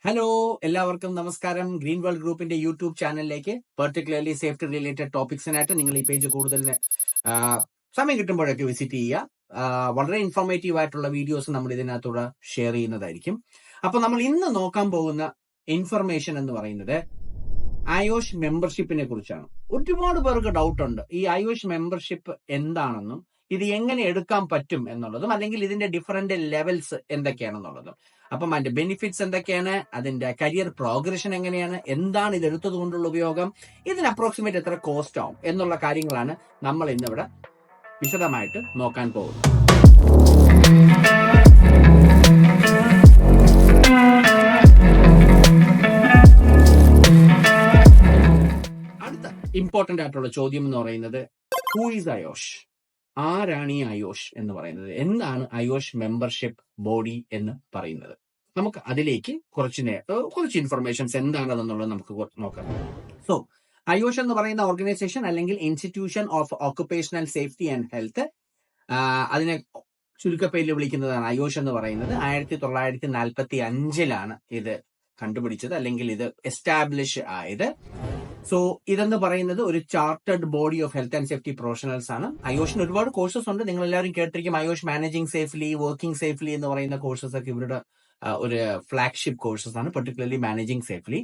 Hello, എല്ലാവർക്കും നമസ്കാരം. Green world ഗ്രൂപ്പിന്റെ യൂട്യൂബ് ചാനലിലേക്ക് പെർട്ടിക്കുലർലി സേഫ്റ്റി റിലേറ്റഡ് ടോപ്പിക്സിനായിട്ട് നിങ്ങൾ ഈ പേജ് കൂടുതൽ സമയം കിട്ടുമ്പോഴൊക്കെ വിസിറ്റ് ചെയ്യുക. വളരെ ഇൻഫോർമേറ്റീവ് ആയിട്ടുള്ള വീഡിയോസ് നമ്മൾ ഇതിനകത്തൂടെ ഷെയർ ചെയ്യുന്നതായിരിക്കും. അപ്പൊ നമ്മൾ ഇന്ന് നോക്കാൻ പോകുന്ന ഇൻഫർമേഷൻ എന്ന് പറയുന്നത് ആയോഷ് മെമ്പർഷിപ്പിനെ കുറിച്ചാണ്. ഒരുപാട് പേർക്ക് ഡൗട്ട് ഉണ്ട് ഈ ആയോഷ് മെമ്പർഷിപ്പ് എന്താണെന്നും ഇത് എങ്ങനെ എടുക്കാൻ പറ്റും എന്നുള്ളതും അല്ലെങ്കിൽ ഇതിന്റെ ഡിഫറെന്റ് ലെവൽസ് എന്തൊക്കെയാണെന്നുള്ളതും. അപ്പം അതിന്റെ ബെനിഫിറ്റ്സ് എന്തൊക്കെയാണ്, അതിന്റെ കരിയർ പ്രോഗ്രഷൻ എങ്ങനെയാണ്, എന്താണ് ഇത് എടുത്തത് കൊണ്ടുള്ള ഉപയോഗം, ഇതിന് അപ്രോക്സിമേറ്റ് എത്ര കോസ്റ്റ് ആവും എന്നുള്ള കാര്യങ്ങളാണ് നമ്മൾ ഇന്നിവിടെ വിശദമായിട്ട് നോക്കാൻ പോകുന്നത്. അടുത്ത ഇമ്പോർട്ടന്റ് ആയിട്ടുള്ള ചോദ്യം എന്ന് പറയുന്നത് ഹൂ ഈസ് ആയോഷ്? ആരാണ് ഈ ആയോഷ് എന്ന് പറയുന്നത്? എന്താണ് ആയോഷ് മെമ്പർഷിപ്പ് ബോഡി എന്ന് പറയുന്നത്? നമുക്ക് അതിലേക്ക് കുറച്ച് ഇൻഫർമേഷൻസ് എന്താണെന്നുള്ളത് നമുക്ക് നോക്കാം. സോ ആയോഷ് എന്ന് പറയുന്ന ഓർഗനൈസേഷൻ അല്ലെങ്കിൽ institution of occupational safety and health, അതിനെ ചുരുക്കപ്പേരിൽ വിളിക്കുന്നതാണ് ആയോഷ് എന്ന് പറയുന്നത്. 1945 ഇത് കണ്ടുപിടിച്ചത് അല്ലെങ്കിൽ ഇത് എസ്റ്റാബ്ലിഷ് ആയത്. സോ ഇതെന്ന് പറയുന്നത് ഒരു chartered body of health and safety professionals ആണ്. ആയോഷിന് ഒരുപാട് കോഴ്സസ് ഉണ്ട്. നിങ്ങൾ എല്ലാവരും കേട്ടിരിക്കും ആയോഷ് മാനേജിംഗ് സേഫ്ലി, വർക്കിംഗ് സേഫ്ലി എന്ന് പറയുന്ന കോഴ്സസ് ഒക്കെ ഇവരുടെ ഒരു ഫ്ലാഗ്ഷിപ്പ് കോഴ്സസ് ആണ്, പെർട്ടിക്കുലർലി മാനേജിംഗ് സേഫ്ലി.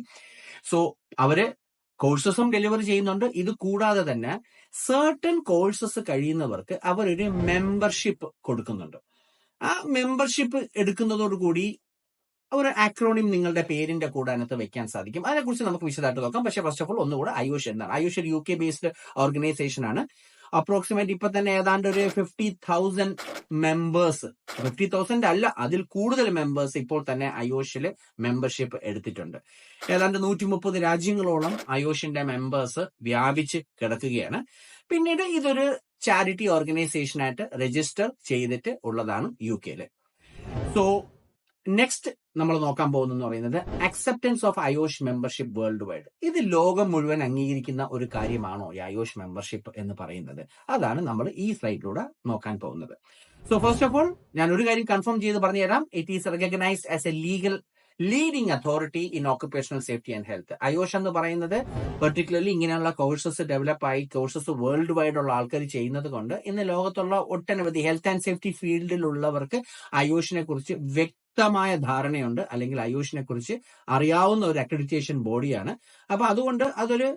സോ അവര് കോഴ്സസും ഡെലിവർ ചെയ്യുന്നുണ്ട്. ഇത് കൂടാതെ തന്നെ സർട്ടൻ കോഴ്സസ് കഴിയുന്നവർക്ക് അവരൊരു മെമ്പർഷിപ്പ് കൊടുക്കുന്നുണ്ട്. ആ മെമ്പർഷിപ്പ് എടുക്കുന്നതോടുകൂടി ഒരു ആക്രോണിം നിങ്ങളുടെ പേരിന്റെ കൂടെ അതിനകത്ത് വെക്കാൻ സാധിക്കും. അതിനെക്കുറിച്ച് നമുക്ക് വിശദമായിട്ട് നോക്കാം. പക്ഷേ ഫസ്റ്റ് ഓഫ് ഓൾ ഒന്നുകൂടെ ആയുഷ് എന്താണ്? ആയുഷ് ഒരു UK ബേസ്ഡ് ഓർഗനൈസേഷൻ ആണ്. അപ്രോക്സിമേറ്റ് ഇപ്പൊ തന്നെ ഏതാണ്ട് ഒരു 50,000 മെമ്പേഴ്സ്, 50,000 അല്ല അതിൽ കൂടുതൽ മെമ്പേഴ്സ് ഇപ്പോൾ തന്നെ ആയോഷിൽ മെമ്പർഷിപ്പ് എടുത്തിട്ടുണ്ട്. ഏതാണ്ട് 130 രാജ്യങ്ങളോളം ആയോഷിന്റെ മെമ്പേഴ്സ് വ്യാപിച്ച് കിടക്കുകയാണ്. പിന്നീട് ഇതൊരു ചാരിറ്റി ഓർഗനൈസേഷനായിട്ട് രജിസ്റ്റർ ചെയ്തിട്ട് ഉള്ളതാണ് UK. സോ നെക്സ്റ്റ് നമ്മൾ നോക്കാൻ പോകുന്നതെന്ന് പറയുന്നത് acceptance of IOSH membership worldwide. ഇത് ലോകം മുഴുവൻ അംഗീകരിക്കുന്ന ഒരു കാര്യമാണോ ഈ ആയോഷ് മെമ്പർഷിപ്പ് എന്ന് പറയുന്നത്? അതാണ് നമ്മൾ ഈ സ്ലൈഡിലൂടെ നോക്കാൻ പോകുന്നത്. സോ ഫസ്റ്റ് ഓഫ് ഓൾ ഞാൻ ഒരു കാര്യം കൺഫേം ചെയ്ത് പറഞ്ഞുതരാം. It is recognised as a legal leading authority in occupational safety and health. IOSH എന്ന് പറയുന്നത് പെർട്ടിക്കുലർലി ഇങ്ങനെയുള്ള കോഴ്സസ് ഡെവലപ്പ് ആയി കോഴ്സസ് വേൾഡ് വൈഡ് ഉള്ള ആൾക്കാർ ചെയ്യുന്നത് കൊണ്ട് ഇന്ന് ലോകത്തുള്ള ഒട്ടനവധി ഹെൽത്ത് ആൻഡ് സേഫ്റ്റി ഫീൽഡിലുള്ളവർക്ക് ആയോഷിനെ കുറിച്ച് വ്യക്തമായ ധാരണയുണ്ട്, അല്ലെങ്കിൽ ആയുഷിനെ കുറിച്ച് അറിയാവുന്ന ഒരു അക്രഡിറ്റേഷൻ ബോഡിയാണ്. അപ്പൊ അതുകൊണ്ട് അതൊരു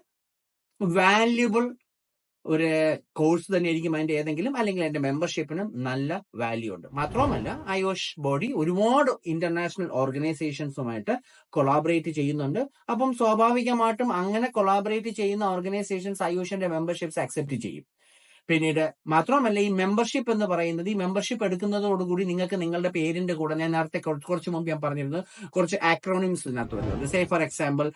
വാല്യുബിൾ ഒരു കോഴ്സ് തന്നെയായിരിക്കും അതിന്റെ ഏതെങ്കിലും, അല്ലെങ്കിൽ അതിന്റെ മെമ്പർഷിപ്പിനും നല്ല വാല്യൂ ഉണ്ട്. മാത്രവുമല്ല ആയോഷ് ബോഡി ഒരുപാട് ഇന്റർനാഷണൽ ഓർഗനൈസേഷൻസുമായിട്ട് കൊളാബറേറ്റ് ചെയ്യുന്നുണ്ട്. അപ്പം സ്വാഭാവികമായിട്ടും അങ്ങനെ കൊളാബറേറ്റ് ചെയ്യുന്ന ഓർഗനൈസേഷൻസ് ആയോഷിന്റെ മെമ്പർഷിപ്സ് അക്സെപ്റ്റ് ചെയ്യും. പിന്നീട് മാത്രമല്ല ഈ മെമ്പർഷിപ്പ് എന്ന് പറയുന്നത്, ഈ മെമ്പർഷിപ്പ് എടുക്കുന്നതോടുകൂടി നിങ്ങൾക്ക് നിങ്ങളുടെ പേരിന്റെ കൂടെ, ഞാൻ നേരത്തെ കുറച്ച് മുമ്പ് ഞാൻ പറഞ്ഞിരുന്നത് കുറച്ച് ആക്രോണിംസ് ഇതിനകത്ത് വരുന്നത്. സേ ഫോർ എക്സാമ്പിൾ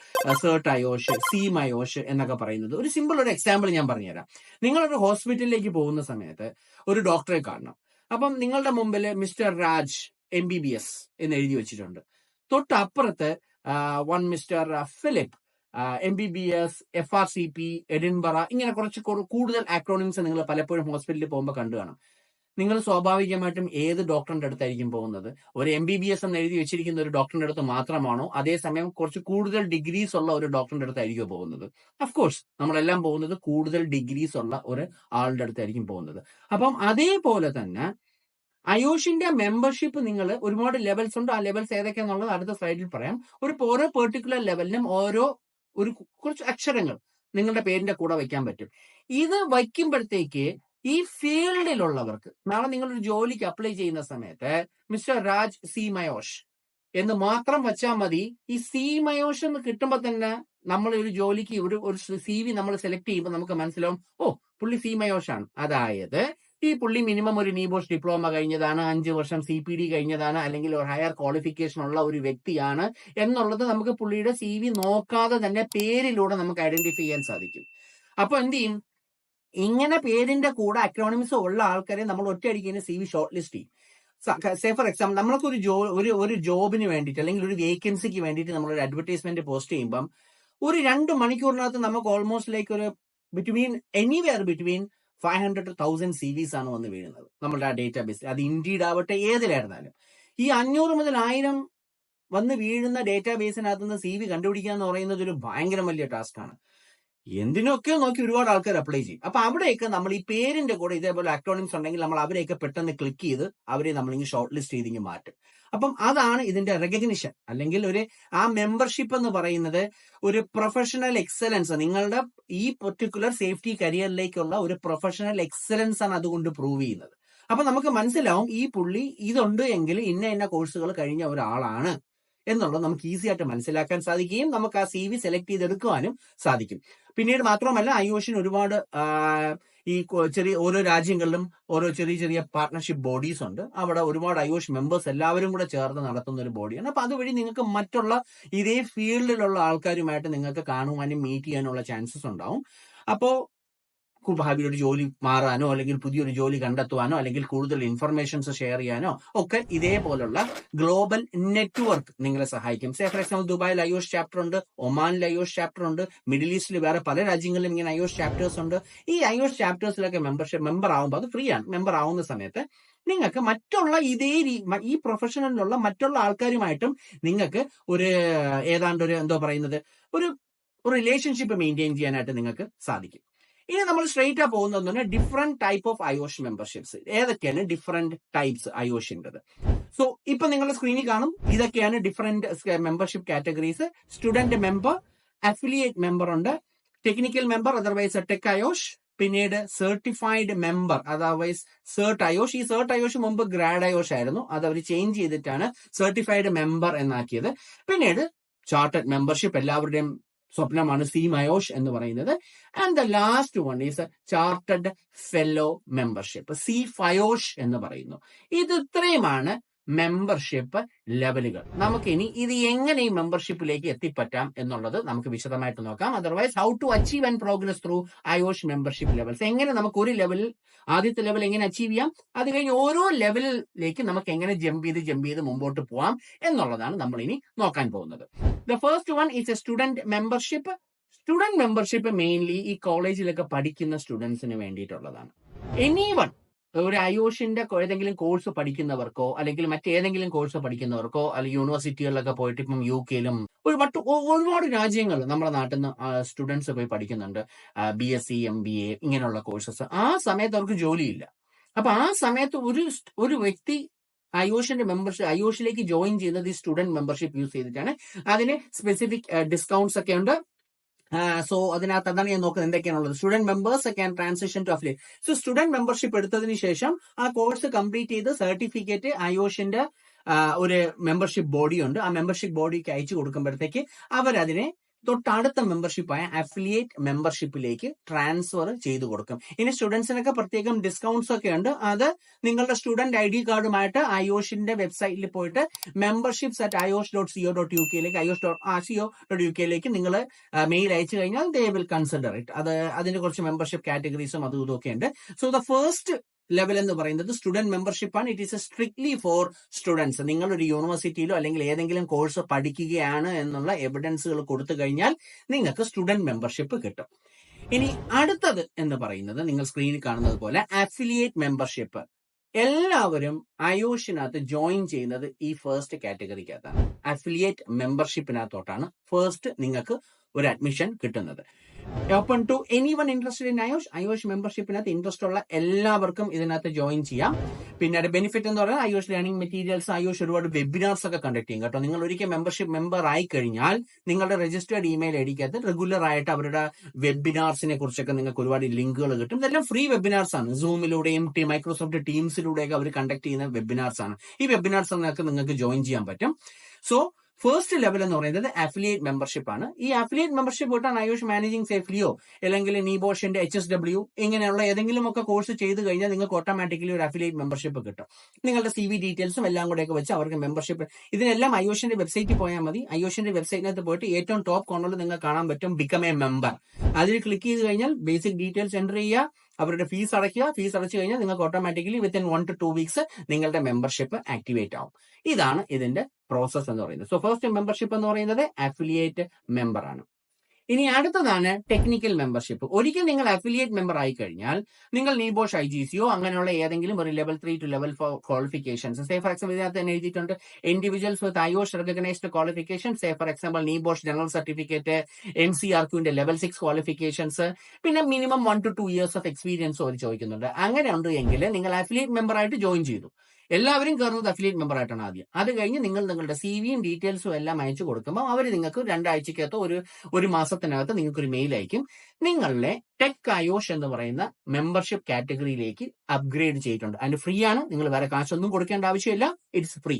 സേർട്ട് ആയോഷ്, സീം ആയോഷ് എന്നൊക്കെ പറയുന്നത്. ഒരു സിമ്പിൾ ഒരു എക്സാമ്പിൾ ഞാൻ പറഞ്ഞുതരാം. നിങ്ങളൊരു ഹോസ്പിറ്റലിലേക്ക് പോകുന്ന സമയത്ത് ഒരു ഡോക്ടറെ കാണണം. അപ്പം നിങ്ങളുടെ മുമ്പിൽ മിസ്റ്റർ രാജ് MBBS എന്ന് എഴുതി വെച്ചിട്ടുണ്ട്. തൊട്ടപ്പുറത്ത് one mister Philip MBBS, FRCP, Edinburgh, ഇങ്ങനെ കുറച്ച് കൂടുതൽ ആക്രോണിംസ് നിങ്ങൾ പലപ്പോഴും ഹോസ്പിറ്റലിൽ പോകുമ്പോൾ കണ്ടു കാണും. നിങ്ങൾ സ്വാഭാവികമായിട്ടും ഏത് ഡോക്ടറിന്റെ അടുത്തായിരിക്കും പോകുന്നത്? ഒരു MBBS എന്ന് എഴുതി വെച്ചിരിക്കുന്ന ഒരു ഡോക്ടറിന്റെ അടുത്ത് മാത്രമാണോ, അതേസമയം കുറച്ച് കൂടുതൽ ഡിഗ്രീസ് ഉള്ള ഒരു ഡോക്ടറിന്റെ അടുത്തായിരിക്കും പോകുന്നത്? അഫ്കോഴ്സ് നമ്മളെല്ലാം പോകുന്നത് കൂടുതൽ ഡിഗ്രീസ് ഉള്ള ഒരു ആളുടെ അടുത്തായിരിക്കും പോകുന്നത്. അപ്പം അതേപോലെ തന്നെ ആയോഷിന്റെ മെമ്പർഷിപ്പ് നിങ്ങൾ ഒരുപാട് ലെവൽസ് ഉണ്ട്. ആ ലെവൽസ് ഏതൊക്കെയാണെന്നുള്ളത് അടുത്ത സ്ലൈഡിൽ പറയാം. ഓരോ പെർട്ടിക്കുലർ ലെവലിനും കുറച്ച് അക്ഷരങ്ങൾ നിങ്ങളുടെ പേരിന്റെ കൂടെ വയ്ക്കാൻ പറ്റും. ഇത് വയ്ക്കുമ്പോഴത്തേക്ക് ഈ ഫീൽഡിലുള്ളവർക്ക് നാളെ നിങ്ങളൊരു ജോലിക്ക് അപ്ലൈ ചെയ്യുന്ന സമയത്ത് മിസ്റ്റർ രാജ് സി മയോഷ് എന്ന് മാത്രം വെച്ചാൽ മതി. ഈ സി മയോഷ് എന്ന് കിട്ടുമ്പോൾ തന്നെ നമ്മൾ ഒരു ജോലിക്ക് ഒരു CV നമ്മൾ സെലക്ട് ചെയ്യുമ്പോൾ നമുക്ക് മനസ്സിലാവും, ഓ പുള്ളി സി മയോഷാണ്. അതായത് ഈ പുള്ളി മിനിമം ഒരു നീബോഷ് ഡിപ്ലോമ കഴിഞ്ഞതാണ്, 5 വർഷം CPD കഴിഞ്ഞതാണ്, അല്ലെങ്കിൽ ഒരു ഹയർ ക്വാളിഫിക്കേഷൻ ഉള്ള ഒരു വ്യക്തിയാണ് എന്നുള്ളത് നമുക്ക് പുള്ളിയുടെ CV നോക്കാതെ തന്നെ പേരിലൂടെ നമുക്ക് ഐഡന്റിഫൈ ചെയ്യാൻ സാധിക്കും. അപ്പൊ എന്ത് ചെയ്യും? ഇങ്ങനെ പേരിന്റെ കൂടെ അക്രോണിംസ് ഉള്ള ആൾക്കാരെ നമ്മൾ ഒറ്റയടിക്ക് CV ഷോർട്ട് ലിസ്റ്റ് ചെയ്യും. സേ ഫോർ എക്സാമ്പിൾ നമ്മൾക്ക് ഒരു ജോബിന് വേണ്ടിയിട്ട് അല്ലെങ്കിൽ ഒരു വേക്കൻസിക്ക് വേണ്ടിയിട്ട് നമ്മളൊരു അഡ്വർടൈസ്മെന്റ് പോസ്റ്റ് ചെയ്യുമ്പം ഒരു 2 മണിക്കൂറിനകത്ത് നമുക്ക് ഓൾമോസ്റ്റ് ലൈക്ക് ഒരു എനിവെയർ ബിറ്റ്വീൻ 500 to 1000 CVs ആണ് വന്ന് വീഴുന്നത് നമ്മളുടെ ആ ഡേറ്റാബേസിൽ. അത് ഇൻഡീഡ് ആവട്ടെ ഏതിലായിരുന്നാലും. ഈ 500 മുതൽ 1000 വന്ന് വീഴുന്ന ഡേറ്റാബേസിനകത്ത് നിന്ന് CV കണ്ടുപിടിക്കുക എന്ന് പറയുന്നത് ഒരു ഭയങ്കര വലിയ ടാസ്ക് ആണ്. എന്തിനൊക്കെയോ നോക്കി ഒരുപാട് ആൾക്കാർ അപ്ലൈ ചെയ്യും. അപ്പൊ അവിടെയൊക്കെ നമ്മൾ ഈ പേരിന്റെ കൂടെ ഇതേപോലെ അക്രോണിംസ് ഉണ്ടെങ്കിൽ നമ്മൾ അവരെയൊക്കെ പെട്ടെന്ന് ക്ലിക്ക് ചെയ്ത് അവരെ നമ്മളിങ്ങനെ ഷോർട്ട് ലിസ്റ്റ് ചെയ്തിങ്ങ് മാറ്റും. അപ്പം അതാണ് ഇതിന്റെ റെക്കഗ്നിഷൻ, അല്ലെങ്കിൽ ആ മെമ്പർഷിപ്പ് എന്ന് പറയുന്നത് ഒരു പ്രൊഫഷണൽ എക്സലൻസ്, നിങ്ങളുടെ ഈ പെർട്ടിക്കുലർ സേഫ്റ്റി കരിയറിലേക്കുള്ള ഒരു പ്രൊഫഷണൽ എക്സലൻസ് ആണ് അതുകൊണ്ട് പ്രൂവ് ചെയ്യുന്നത്. അപ്പൊ നമുക്ക് മനസ്സിലാവും ഈ പുള്ളി ഇതുണ്ട് എങ്കിൽ ഇന്ന കോഴ്സുകൾ കഴിഞ്ഞ ഒരാളാണ് എന്നുള്ളത് നമുക്ക് ഈസി ആയിട്ട് മനസ്സിലാക്കാൻ സാധിക്കുകയും നമുക്ക് ആ CV സെലക്ട് ചെയ്തെടുക്കുവാനും സാധിക്കും. പിന്നീട് മാത്രമല്ല, ഐഒഷിന് ഒരുപാട് ഈ ചെറിയ ഓരോ രാജ്യങ്ങളിലും ഓരോ ചെറിയ പാർട്ട്ണർഷിപ്പ് ബോഡീസ് ഉണ്ട്. അവിടെ ഒരുപാട് ഐഒഷ് മെമ്പേഴ്സ് എല്ലാവരും കൂടെ ചേർന്ന് നടത്തുന്ന ഒരു ബോഡിയാണ്. അപ്പൊ അതുവഴി നിങ്ങൾക്ക് മറ്റുള്ള ഇതേ ഫീൽഡിലുള്ള ആൾക്കാരുമായിട്ട് നിങ്ങൾക്ക് കാണുവാനും മീറ്റ് ചെയ്യാനുള്ള ചാൻസസ് ഉണ്ടാവും. അപ്പോ ഭാവിയിൽ ഒരു ജോലി മാറാനോ അല്ലെങ്കിൽ പുതിയൊരു ജോലി കണ്ടെത്തുവാനോ അല്ലെങ്കിൽ കൂടുതൽ ഇൻഫർമേഷൻസ് ഷെയർ ചെയ്യാനോ ഒക്കെ ഇതേപോലുള്ള ഗ്ലോബൽ നെറ്റ്വർക്ക് നിങ്ങളെ സഹായിക്കും. ഫോർ എക്സാമ്പിൾ, ദുബായിൽ ഐഒഷ് ചാപ്റ്റർ ഉണ്ട്, ഒമാനിൽ ഐഒഷ് ചാപ്റ്റർ ഉണ്ട്, മിഡിൽ ഈസ്റ്റിൽ വേറെ പല രാജ്യങ്ങളിലും ഇങ്ങനെ ഐഒഷ് ചാപ്റ്റേഴ്സ് ഉണ്ട്. ഈ ഐഒഷ് ചാപ്റ്റേഴ്സിലൊക്കെ മെമ്പർ ആവുമ്പോൾ, അത് ഫ്രീ ആണ്, മെമ്പർ ആവുന്ന സമയത്ത് നിങ്ങൾക്ക് മറ്റുള്ള ഈ പ്രൊഫഷനിലുള്ള മറ്റുള്ള ആൾക്കാരുമായിട്ടും നിങ്ങൾക്ക് ഒരു ഏതാണ്ട് ഒരു ഒരു റിലേഷൻഷിപ്പ് മെയിൻറ്റെയിൻ ചെയ്യാനായിട്ട് നിങ്ങൾക്ക് സാധിക്കും. ഇനി നമ്മൾ സ്ട്രെയിറ്റ് ആ പോകുന്നത് ഡിഫറെന്റ് ടൈപ്പ് ഓഫ് ഐഒഷ് മെമ്പർഷിപ്സ്. ഏതൊക്കെയാണ് ഡിഫറെന്റ് ടൈപ്സ് ഐഒഷിൻ്റെത്? സോ ഇപ്പൊ നിങ്ങളുടെ സ്ക്രീനിൽ കാണും, ഇതൊക്കെയാണ് different membership categories. Student member, affiliate member ഉണ്ട്, ടെക്നിക്കൽ മെമ്പർ അതർവൈസ് ടെക് ഐഒഷ്, പിന്നീട് സർട്ടിഫൈഡ് മെമ്പർ അതർവൈസ് സെർട്ട് ഐഒഷ്. ഈ സെർട്ട് ഐഒഷ് മുമ്പ് ഗ്രാഡ് ഐഒഷ് ആയിരുന്നു, അത് അവർ ചേഞ്ച് ചെയ്തിട്ടാണ് സർട്ടിഫൈഡ് മെമ്പർ എന്നാക്കിയത്. പിന്നീട് ചാർട്ടേഡ് മെമ്പർഷിപ്പ്, എല്ലാവരുടെയും സ്വപ്നമാണ് സീം ഐഒഷ് എന്ന് പറയുന്നത്. And the last one is chartered fellow membership, CFIOSH എന്ന് പറയുന്നു. ഇത് ഇത്രയുമാണ് മെമ്പർഷിപ്പ് ലെവലുകൾ. നമുക്ക് ഇനി ഇത് എങ്ങനെ ഈ മെമ്പർഷിപ്പിലേക്ക് എത്തിപ്പറ്റാം എന്നുള്ളത് നമുക്ക് വിശദമായിട്ട് നോക്കാം. Otherwise how to achieve and progress through IOSH membership levels. എങ്ങനെ നമുക്ക് ഒരു ലെവലിൽ ആദ്യത്തെ ലെവൽ എങ്ങനെ അച്ചീവ് ചെയ്യാം, അത് കഴിഞ്ഞ് ഓരോ ലെവലിലേക്ക് നമുക്ക് എങ്ങനെ ജമ്പ് ചെയ്ത് മുമ്പോട്ട് പോവാം എന്നുള്ളതാണ് നമ്മൾ ഇനി നോക്കാൻ പോകുന്നത്. The first one is A student membership. Student membership mainly ഈ കോളേജിലൊക്കെ പഠിക്കുന്ന സ്റ്റുഡൻസിന് വേണ്ടിയിട്ടുള്ളതാണ്. എനിവൺ ഒരു ഐഒഷിന്റെ ഏതെങ്കിലും കോഴ്സ് പഠിക്കുന്നവർക്കോ അല്ലെങ്കിൽ മറ്റേതെങ്കിലും കോഴ്സ് പഠിക്കുന്നവർക്കോ അല്ലെങ്കിൽ യൂണിവേഴ്സിറ്റികളിലൊക്കെ പോയിട്ട് ഇപ്പം UK-ലും ഒരുപാട് രാജ്യങ്ങൾ നമ്മുടെ നാട്ടിൽ നിന്ന് സ്റ്റുഡൻസ് പോയി പഠിക്കുന്നുണ്ട്. BSc MBA ഇങ്ങനെയുള്ള കോഴ്സസ്. ആ സമയത്ത് അവർക്ക് ജോലിയില്ല. അപ്പൊ ആ സമയത്ത് ഒരു വ്യക്തി ഐഒഷിലേക്ക് ജോയിൻ ചെയ്യുന്നത് ഈ സ്റ്റുഡന്റ് മെമ്പർഷിപ്പ് യൂസ് ചെയ്തിട്ടാണ്. അതിന് സ്പെസിഫിക് ഡിസ്കൗണ്ട്സ് ഒക്കെ ഉണ്ട്. സോ അതിനകത്ത് അതാണ് ഞാൻ നോക്കുന്നത് എന്തൊക്കെയാണുള്ളത്. Student members can transition to affiliate. So student membership എടുത്തതിന് ശേഷം ആ കോഴ്സ് കംപ്ലീറ്റ് ചെയ്ത് സർട്ടിഫിക്കറ്റ് ഐഒഷിന്റെ ഒരു മെമ്പർഷിപ്പ് ബോഡി ഉണ്ട്. ആ മെമ്പർഷിപ്പ് ബോഡിക്ക് അയച്ചു കൊടുക്കുമ്പോഴത്തേക്ക് അവരതിനെ തൊട്ടടുത്ത മെമ്പർഷിപ്പായ അഫിലിയേറ്റ് മെമ്പർഷിപ്പിലേക്ക് ട്രാൻസ്ഫർ ചെയ്തു കൊടുക്കും. ഇനി സ്റ്റുഡൻസിനൊക്കെ പ്രത്യേകം ഡിസ്കൗണ്ട്സ് ഒക്കെ ഉണ്ട്. അത് നിങ്ങളുടെ സ്റ്റുഡന്റ് ID കാർഡുമായിട്ട് ഐഒഷിന്റെ വെബ്സൈറ്റിൽ പോയിട്ട് memberships@iosh.co.uk iosh.co.uk നിങ്ങൾ മെയിൽ അയച്ചു കഴിഞ്ഞാൽ ദേ വിൽ കൺസിഡർ ഇറ്റ്. അതിന് കുറച്ച് മെമ്പർഷിപ്പ് കാറ്റഗറീസും അതും ഇതൊക്കെ ഉണ്ട്. സോ ദ ഫസ്റ്റ് ലെവൽ എന്ന് പറയുന്നത് സ്റ്റുഡന്റ് മെമ്പർഷിപ്പ് ആണ്. It is strictly for students. നിങ്ങൾ ഒരു യൂണിവേഴ്സിറ്റിയിലോ അല്ലെങ്കിൽ ഏതെങ്കിലും കോഴ്സ് പഠിക്കുകയാണ് എന്നുള്ള എവിഡൻസുകൾ കൊടുത്തു കഴിഞ്ഞാൽ നിങ്ങൾക്ക് സ്റ്റുഡന്റ് മെമ്പർഷിപ്പ് കിട്ടും. ഇനി അടുത്തത് എന്ന് പറയുന്നത് നിങ്ങൾ സ്ക്രീനിൽ കാണുന്നത് പോലെ അഫിലിയേറ്റ് മെമ്പർഷിപ്പ്. എല്ലാവരും ഐഒഷിനകത്ത് ജോയിൻ ചെയ്യുന്നത് ഈ ഫസ്റ്റ് കാറ്റഗറിക്കകത്താണ്. അഫിലിയേറ്റ് മെമ്പർഷിപ്പിനകത്തോട്ടാണ് ഫസ്റ്റ് നിങ്ങൾക്ക് ഒരു അഡ്മിഷൻ കിട്ടുന്നത്. Open to anyone interested in IOSH മെമ്പർഷിപ്പിനകത്ത് ഇൻട്രസ്റ്റ് ഉള്ള എല്ലാവർക്കും ഇതിനകത്ത് ജോയിൻ ചെയ്യാം. പിന്നെ ബെനിഫിറ്റ് എന്ന് പറയുന്നത് ഐഒഷ് ലേണിംഗ് മെറ്റീരിയൽസ്, ഐഒഷ് ഒരുപാട് വെബിനാർസ് ഒക്കെ കണ്ടക്ട് ചെയ്യും കേട്ടോ. നിങ്ങൾ ഒരിക്കൽ മെമ്പർഷിപ്പ് മെമ്പർ ആയി കഴിഞ്ഞാൽ നിങ്ങളുടെ രജിസ്റ്റേർഡ് ഇമെയിൽ ഐഡിക്കകത്ത് റെഗുലർ ആയിട്ട് അവരുടെ വെബിനാർസിനെ കുറിച്ചൊക്കെ നിങ്ങൾക്ക് ഒരുപാട് ലിങ്കുകൾ കിട്ടും. ഇതെല്ലാം ഫ്രീ വെബിനാർസ് ആണ്. സൂമിലൂടെയും മൈക്രോസോഫ്റ്റ് ടീംസിലൂടെയൊക്കെ അവർ കണ്ടക്ട് ചെയ്യുന്ന വെബിനാർസ് ആണ്. ഈ വെബിനാർസ് നിങ്ങൾക്ക് ജോയിൻ ചെയ്യാൻ പറ്റും. സോ ഫസ്റ്റ് ലെവൽ എന്ന് പറയുന്നത് അഫിലിയേറ്റ് മെമ്പർഷിപ്പ് ആണ്. ഈ അഫിലിയേറ്റ് മെമ്പർഷിപ്പ് കിട്ടാൻ ഐഒഷ് മാനേജിംഗ് സേഫ്ലിയോ അല്ലെങ്കിൽ നീബോഷിന്റെ HSW ഇങ്ങനെയുള്ള ഏതെങ്കിലും ഒക്കെ കോഴ്സ് ചെയ്ത് കഴിഞ്ഞാൽ നിങ്ങൾക്ക് ഓട്ടോമാറ്റിക്കലി ഒരു അഫിലിയേറ്റ് മെമ്പർഷിപ്പ് കിട്ടും. നിങ്ങളുടെ CV ഡീറ്റെയിൽസും എല്ലാം കൂടെയൊക്കെ വെച്ച് അവർക്ക് മെമ്പർഷിപ്പ്. ഇതിനെല്ലാം ഐഒഷിന്റെ വെബ്സൈറ്റിൽ പോയാൽ മതി. ഐഒഷിന്റെ വെബ്സൈറ്റിനകത്ത് പോയിട്ട് ഏറ്റവും ടോപ്പ് കോർണറിൽ നിങ്ങൾക്ക് കാണാൻ പറ്റും ബിക്കം എ മെമ്പർ. അതിൽ ക്ലിക്ക് ചെയ്ത് കഴിഞ്ഞാൽ ബേസിക് ഡീറ്റെയിൽസ് എൻ്റർ ചെയ്യുക, അവരുടെ ഫീസ് അടയ്ക്കുക. ഫീസ് അടച്ചു കഴിഞ്ഞാൽ നിങ്ങൾക്ക് ഓട്ടോമാറ്റിക്കലി വിത്തിൻ 1 to 2 വീക്സ് നിങ്ങളുടെ മെമ്പർഷിപ്പ് ആക്ടിവേറ്റ് ആവും. ഇതാണ് ഇതിന്റെ പ്രോസസ് എന്ന് പറയുന്നത്. സോ ഫസ്റ്റ് മെമ്പർഷിപ്പ് എന്ന് പറയുന്നത് അഫിലിയേറ്റ് മെമ്പർ ആണ്. ഇനി അടുത്തതാണ് ടെക്നിക്കൽ മെമ്പർഷിപ്പ്. ഒരിക്കൽ നിങ്ങൾ അഫിലിയേറ്റ് മെമ്പർ ആയി കഴിഞ്ഞാൽ നിങ്ങൾ നീബോഷ് IGCO അങ്ങനെയുള്ള ഏതെങ്കിലും ഒരു level 3 to level 4 qualifications, say for example ഇതിനകത്ത് തന്നെ എഴുതിയിട്ടുണ്ട് individuals with IOSH recognised qualification, say for example NEBOSH general certificate, NCRQന്റെ ലെവൽ 6 ക്വാളിഫിക്കേഷൻസ്, പിന്നെ minimum 1 to 2 years of experience അവർ ചോദിക്കുന്നുണ്ട്. അങ്ങനെ ഉണ്ട് എങ്കിൽ നിങ്ങൾ അഫിലിയേറ്റ് മെമ്പർ ആയിട്ട് ജോയിൻ ചെയ്തു. എല്ലാവരും കയറുന്നത് അഫിലിയേറ്റ് മെമ്പർ ആയിട്ടാണ് ആദ്യം. അത് കഴിഞ്ഞ് നിങ്ങൾ നിങ്ങളുടെ CV-യും ഡീറ്റെയിൽസും എല്ലാം അയച്ചു കൊടുക്കുമ്പോൾ അവർ നിങ്ങൾക്ക് 2 ആഴ്ചക്കകത്തോ ഒരു മാസത്തിനകത്ത് നിങ്ങൾക്ക് ഒരു മെയിൽ അയക്കും. നിങ്ങളുടെ ടെക് IOSH എന്ന് പറയുന്ന മെമ്പർഷിപ്പ് കാറ്റഗറിയിലേക്ക് അപ്ഗ്രേഡ് ചെയ്തിട്ടുണ്ട്. അതിന് ഫ്രീ ആണ്, നിങ്ങൾ വേറെ കാശൊന്നും കൊടുക്കേണ്ട ആവശ്യമില്ല, ഇറ്റ്സ് ഫ്രീ.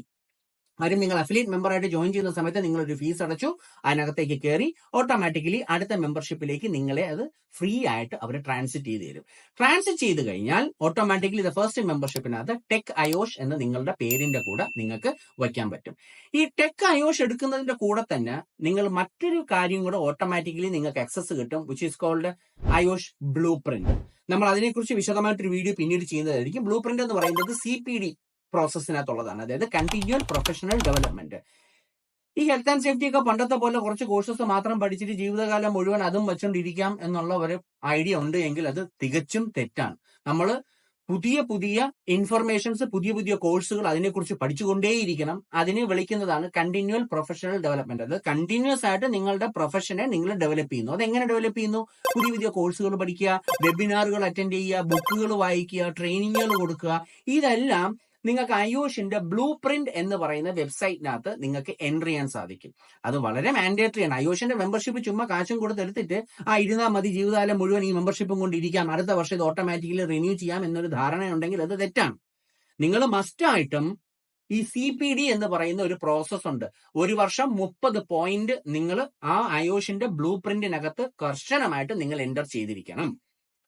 കാര്യം നിങ്ങൾ അഫിലിയേറ്റ് മെമ്പർ ആയിട്ട് ജോയിൻ ചെയ്യുന്ന സമയത്ത് നിങ്ങൾ ഒരു ഫീസ് അടച്ചു, അതിനകത്തേക്ക് കയറി ഓട്ടോമാറ്റിക്കലി അടുത്ത മെമ്പർഷിപ്പിലേക്ക് നിങ്ങളെ അത് ഫ്രീ ആയിട്ട് അവർ ട്രാൻസിറ്റ് ചെയ്ത് തരും. ട്രാൻസിറ്റ് ചെയ്ത് കഴിഞ്ഞാൽ ഓട്ടോമാറ്റിക്കലി ഫസ്റ്റ് മെമ്പർഷിപ്പിനകത്ത് ടെക് IOSH എന്ന് നിങ്ങളുടെ പേരിന്റെ കൂടെ നിങ്ങൾക്ക് വയ്ക്കാൻ പറ്റും. ഈ ടെക് IOSH എടുക്കുന്നതിന്റെ കൂടെ തന്നെ നിങ്ങൾ മറ്റൊരു കാര്യം കൂടെ ഓട്ടോമാറ്റിക്കലി നിങ്ങൾക്ക് ആക്സസ് കിട്ടും, which is called IOSH blueprint. നമ്മൾ അതിനെക്കുറിച്ച് വിശദമായിട്ടൊരു വീഡിയോ പിന്നീട് ചെയ്യുന്നതായിരിക്കും. ബ്ലൂ പ്രിന്റ് എന്ന് പറയുന്നത് CPD പ്രോസസ്സിനകത്തുള്ളതാണ്, അതായത് കണ്ടിന്യൂൽ പ്രൊഫഷണൽ ഡെവലപ്മെന്റ്. ഈ ഹെൽത്ത് ആൻഡ് സേഫ്റ്റി ഒക്കെ പണ്ടത്തെ പോലെ കുറച്ച് കോഴ്സസ് മാത്രം പഠിച്ചിട്ട് ജീവിതകാലം മുഴുവൻ അതും വെച്ചോണ്ടിരിക്കാം എന്നുള്ള ഒരു ഐഡിയ ഉണ്ട് എങ്കിൽ അത് തികച്ചും തെറ്റാണ്. നമ്മൾ പുതിയ ഇൻഫർമേഷൻസ്, പുതിയ കോഴ്സുകൾ അതിനെക്കുറിച്ച് പഠിച്ചുകൊണ്ടേയിരിക്കണം. അതിനെ വിളിക്കുന്നതാണ് കണ്ടിന്യൂൽ പ്രൊഫഷണൽ ഡെവലപ്മെന്റ്. അത് കണ്ടിന്യൂസ് ആയിട്ട് നിങ്ങളുടെ പ്രൊഫഷനെ നിങ്ങൾ ഡെവലപ്പ് ചെയ്യുന്നു. അതെങ്ങനെ ഡെവലപ്പ് ചെയ്യുന്നു? പുതിയ കോഴ്സുകൾ പഠിക്കുക, വെബിനാറുകൾ അറ്റൻഡ് ചെയ്യുക, ബുക്കുകൾ വായിക്കുക, ട്രെയിനിങ്ങുകൾ കൊടുക്കുക. ഇതെല്ലാം നിങ്ങൾക്ക് IOSHന്റെ ബ്ലൂ പ്രിന്റ് എന്ന് പറയുന്ന വെബ്സൈറ്റിനകത്ത് നിങ്ങൾക്ക് എൻട്രി ചെയ്യാൻ സാധിക്കും. അത് വളരെ മാൻഡേറ്ററി ആണ്. IOSHന്റെ മെമ്പർഷിപ്പ് ചുമ്മാ കാശും കൊടുത്തെടുത്തിട്ട് ഇരുന്നാൽ മതി, ജീവിതകാലം മുഴുവൻ ഈ മെമ്പർഷിപ്പും കൊണ്ടിരിക്കാം, അടുത്ത വർഷം ഇത് ഓട്ടോമാറ്റിക്കലി റിന്യൂ ചെയ്യാം എന്നൊരു ധാരണയുണ്ടെങ്കിൽ അത് തെറ്റാണ്. നിങ്ങൾ മസ്റ്റായിട്ടും ഈ CPD എന്ന് പറയുന്ന ഒരു പ്രോസസ് ഉണ്ട്. ഒരു വർഷം 30 പോയിന്റ് നിങ്ങൾ ആ IOSHന്റെ ബ്ലൂ പ്രിന്റിനകത്ത് കർശനമായിട്ട് നിങ്ങൾ എൻ്റർ ചെയ്തിരിക്കണം.